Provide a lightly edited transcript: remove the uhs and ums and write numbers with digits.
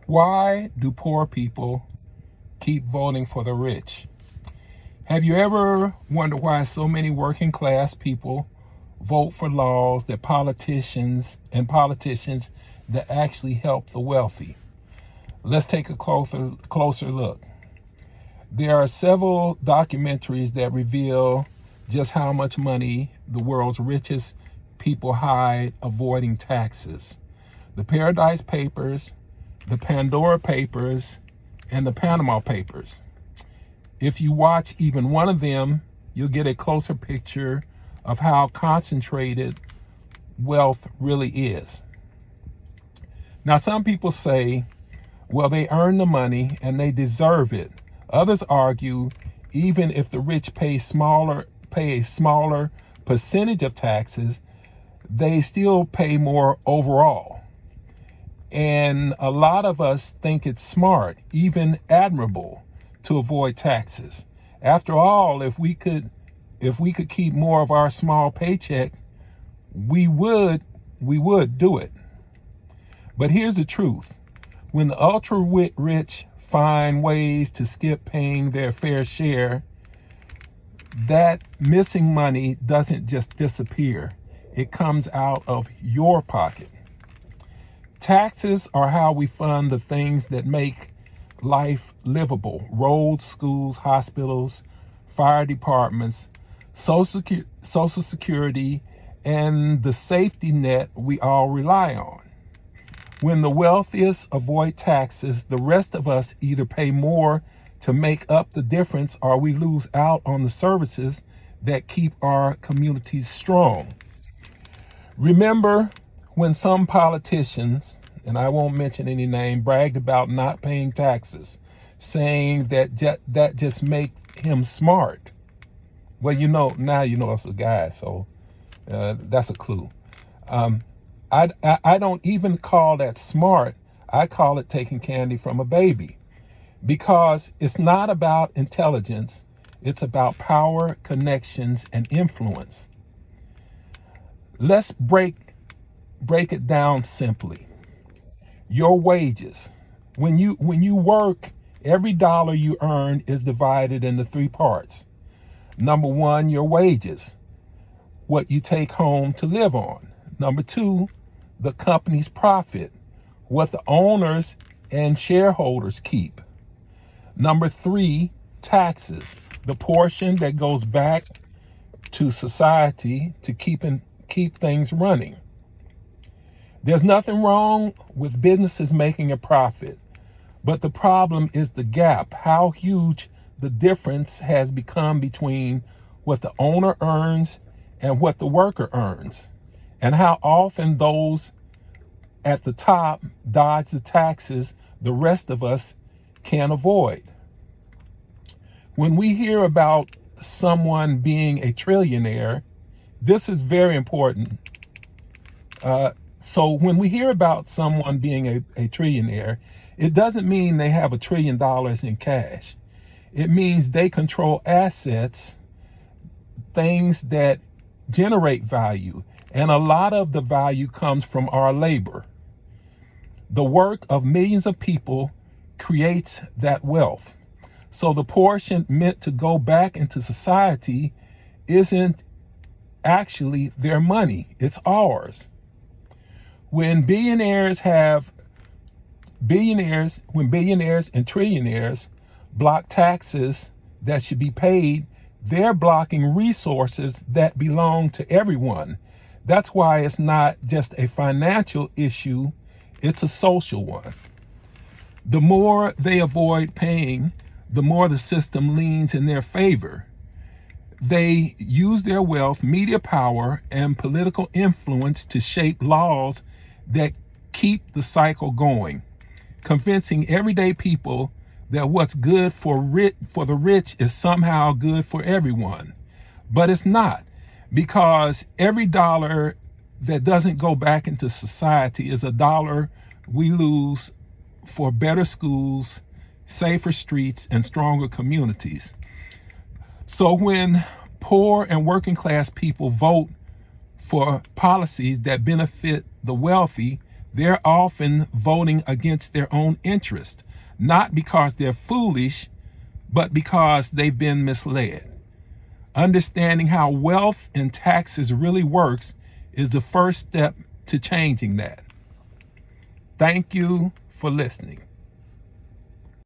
Why do poor people keep voting for the rich? Have you ever wondered why so many working class people vote for laws that politicians that actually help the wealthy? Let's take a closer look. There are several documentaries that reveal just how much money the world's richest people hide avoiding taxes. The Paradise Papers, the Pandora Papers, and the Panama Papers. If you watch even one of them, you'll get a closer picture of how concentrated wealth really is. Now, some people say, well, they earn the money and they deserve it. Others argue, even if the rich pay a smaller percentage of taxes, they still pay more overall. And a lot of us think it's smart, even admirable, to avoid taxes. After all, if we could keep more of our small paycheck, we would do it. But here's the truth. When the ultra rich find ways to skip paying their fair share, that missing money doesn't just disappear. It comes out of your pocket. Taxes are how we fund the things that make life livable: roads, schools, hospitals, fire departments, Social Security, and the safety net we all rely on. When the wealthiest avoid taxes, the rest of us either pay more to make up the difference or we lose out on the services that keep our communities strong. Remember when some politicians, and I won't mention any name, bragged about not paying taxes, saying that just makes him smart? Well, now you know it's a guy, so that's a clue. I don't even call that smart. I call it taking candy from a baby, because it's not about intelligence. It's about power, connections, and influence. Let's break it down simply. Your wages. When you work, every dollar you earn is divided into three parts. Number one, your wages, what you take home to live on. Number two, the company's profit, what the owners and shareholders keep. Number three, taxes, the portion that goes back to society to keep things running. There's nothing wrong with businesses making a profit, but the problem is the gap, how huge the difference has become between what the owner earns and what the worker earns, and how often those at the top dodge the taxes the rest of us can't avoid. When we hear about someone being a trillionaire, this is very important. So when we hear about someone being a trillionaire, it doesn't mean they have $1 trillion in cash. It means they control assets, things that generate value, and a lot of the value comes from our labor. The work of millions of people creates that wealth. So the portion meant to go back into society isn't actually their money, it's ours. When billionaires and trillionaires block taxes that should be paid, they're blocking resources that belong to everyone. That's why it's not just a financial issue, it's a social one. The more they avoid paying, the more the system leans in their favor. They use their wealth, media power, and political influence to shape laws that keep the cycle going, convincing everyday people that what's good for the rich is somehow good for everyone. But it's not, because every dollar that doesn't go back into society is a dollar we lose for better schools, safer streets, and stronger communities. So when poor and working class people vote for policies that benefit the wealthy, they're often voting against their own interest, not because they're foolish, but because they've been misled. Understanding how wealth and taxes really works is the first step to changing that. Thank you for listening.